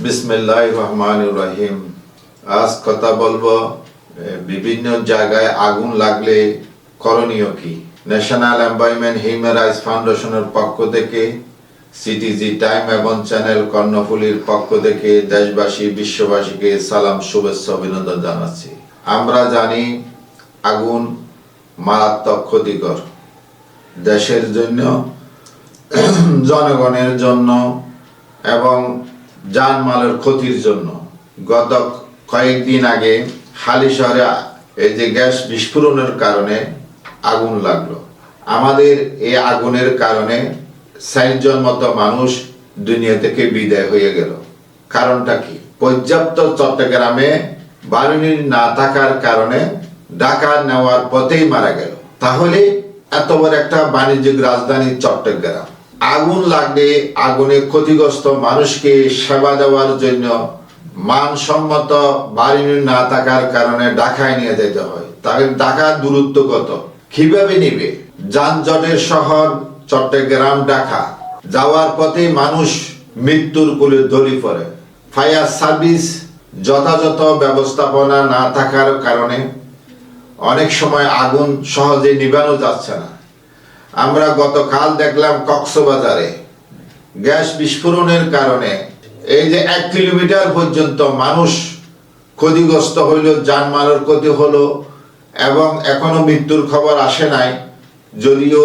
বিসমিল্লাহির রহমানির রহিম। আজ কথা বলবো বিভিন্ন জায়গায় আগুন লাগলে করণীয় কি। ন্যাশনাল এনভায়রনমেন্ট হিউম্যান রাইটস ফাউন্ডেশনের পক্ষ থেকে, সিটিজি টাইম এবং চ্যানেল কর্ণফুলীর পক্ষ থেকে দেশবাসী বিশ্ববাসীকে সালাম, শুভেচ্ছা, অভিনন্দন জানাচ্ছি। আমরা জানি আগুন মারাত্মক ক্ষতিকর, দেশের জন্য, জনগণের জন্য এবং জানমালের ক্ষতির জন্য। গত কয়েকদিন আগে হালি শহরে এই যে গ্যাস বিস্ফোরণের কারণে আগুন লাগলো। আমাদের এই আগুনের কারণে ৬০ জন মতো মানুষ দুনিয়া থেকে বিদায় হয়ে গেল। কারণটা কি? পর্যাপ্ত চট্টগ্রামে বাড়ি না থাকার কারণে ঢাকা নেওয়ার পথেই মারা গেল। তাহলে এত বড় একটা বাণিজ্যিক রাজধানী চট্টগ্রাম, আগুন লাগলে আগুনে ক্ষতিগ্রস্ত মানুষকে সেবা দেওয়ার জন্য মানসম্মত বাড়ি না থাকার কারণে ঢাকায় নিয়ে যেতে হয়। তাহলে ঢাকার দূরত্ব কত, কিভাবে নিবে? যানজটের শহর চট্টগ্রাম, ঢাকা যাওয়ার পথে মানুষ মৃত্যুর কোলে ঢলে পড়ে। ফায়ার সার্ভিস যথাযথ ব্যবস্থাপনা না থাকার কারণে অনেক সময় আগুন সহজে নিভানো যাচ্ছে না। আমরা গতকাল দেখলাম কক্সবাজারে গ্যাস বিস্ফোরণের কারণে এই যে 1 কিলোমিটার পর্যন্ত মানুষ ক্ষতিগ্রস্ত হইল, জানমালের ক্ষতি হলো এবং এখনো মৃত্যুর খবর আসে নাই, যদিও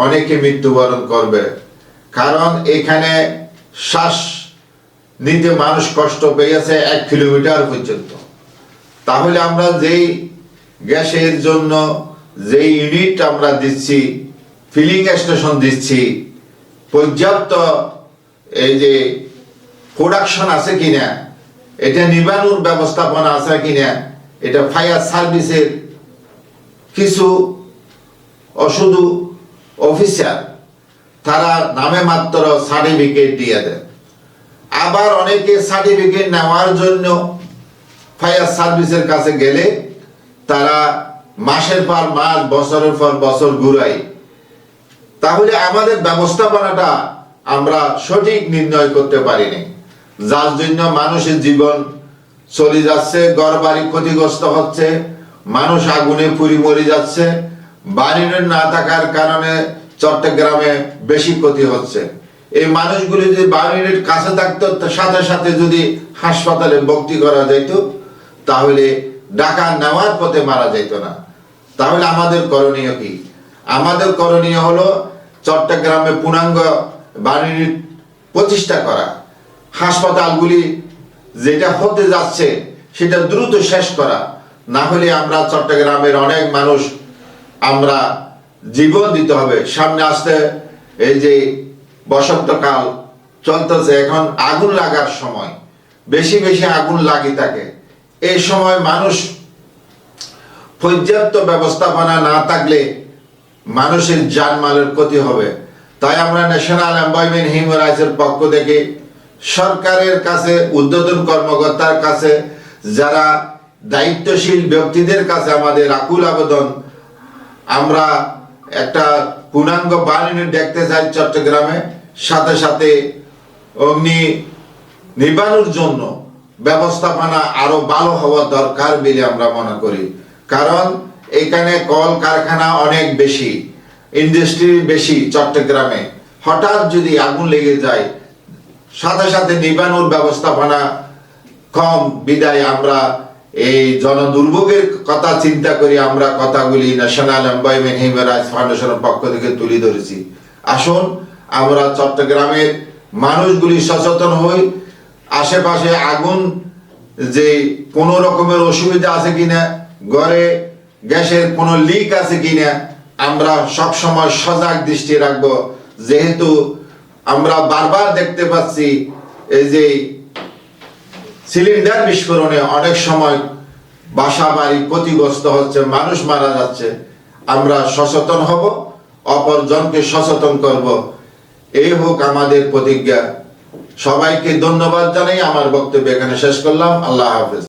অনেকে মৃত্যুবরণ করবে। কারণ এখানে শ্বাস নিতে মানুষ কষ্ট পেয়েছে 1 কিলোমিটার পর্যন্ত। তাহলে আমরা যেই গ্যাসের জন্য যে ইউনিট আমরা দিচ্ছি, ফিলিং স্টেশন দিচ্ছি, পর্যাপ্ত এই যে প্রোডাকশন আছে কিনা, এটা নিবানোর ব্যবস্থাপনা আছে কিনা, এটা ফায়ার সার্ভিসের কিছু অশুধু অফিসার তারা নামে মাত্র সার্টিফিকেট দিয়ে দেয়। আবার অনেকে সার্টিফিকেট নেওয়ার জন্য ফায়ার সার্ভিসের কাছে গেলে তারা মাসের পর মাস, বছরের পর বছর ঘুরায়। তাহলে আমাদের ব্যবস্থাপনাটা আমরা সঠিক নির্ণয় করতে পারিনি, যার জন্য মানুষের জীবন চলে যাচ্ছে, ঘরবাড়ি ক্ষতিগ্রস্ত হচ্ছে, মানুষ আগুনে পুড়ে মরে যাচ্ছে। বাড়ি না থাকার কারণে চট্টগ্রামে বেশি ক্ষতি হচ্ছে। এই মানুষগুলি যদি বাড়ির কাছে থাকতো, সাথে সাথে যদি হাসপাতালে ভর্তি করা যেত, তাহলে ঢাকা নেওয়ার পথে মারা যেত না। তাহলে আমাদের করণীয় কি? আমাদের করণীয় হলো চট্টগ্রামে পূর্ণাঙ্গ বাড়ির প্রতিষ্ঠা করা, হাসপাতালগুলি যেটা হতে যাচ্ছে সেটা দ্রুত শেষ করা। না হলে আমরা চট্টগ্রামের অনেক মানুষ আমরা জীবন দিতে হবে। সামনে আসতে এই যে বসন্তকাল চলতেছে, এখন আগুন লাগার সময়, বেশি বেশি আগুন লাগি থাকে। এই সময় মানুষ পর্যাপ্ত ব্যবস্থাপনা না থাকলে মানুষের জানমালের ক্ষতি হবে। তাই আমরা ন্যাশনাল এনভায়রনমেন্ট হিউম্যান রাইটসের পক্ষ থেকে সরকারের কাছে, ঊর্ধ্বতন কর্মকর্তার কাছে, যারা দায়িত্বশীল ব্যক্তিদের কাছে আমাদের আকুল আবেদন, আমরা একটা পূর্ণাঙ্গ বাহিনী দেখতে চাই চট্টগ্রামে। সাথে সাথে অগ্নি নিবানোর জন্য ব্যবস্থাপনা আরো ভালো হওয়া দরকার বলে আমরা মনে করি। কারণ এখানে কল কারখানা অনেক বেশি, ইন্ডাস্ট্রি বেশি চট্টগ্রামে। হঠাৎ যদি আগুন লেগে যায়, সাথে সাথে নিবানোর ব্যবস্থাপনা কম বিদায় আমরা এই জনদুর্ভোগের কথা চিন্তা করি আমরা কথাগুলি ন্যাশনাল এনভায়রনমেন্ট হিউম্যান রাইটস ফাউন্ডেশনের পক্ষ থেকে তুলে ধরেছি। আসুন আমরা চট্টগ্রামের মানুষগুলি সচেতন হই। আশেপাশে আগুন যে কোনো রকমের অসুবিধা আছে কিনা, ঘরে গ্যাসের কোনো লিক আছে কিনা, আমরা সব সময় সজাগ দৃষ্টি রাখবো। যেহেতু আমরা বারবার দেখতে পাচ্ছি এই যে সিলিন্ডার বিস্ফোরণে অনেক সময় বাসা বাড়ি ক্ষতিগ্রস্ত হচ্ছে, মানুষ মারা যাচ্ছে। আমরা সচেতন হব, অপরজনকে সচেতন করব, এই হোক আমাদের প্রতিজ্ঞা। সবাইকে ধন্যবাদ জানাই আমার বক্তব্য এখানে শেষ করলাম। আল্লাহ হাফেজ।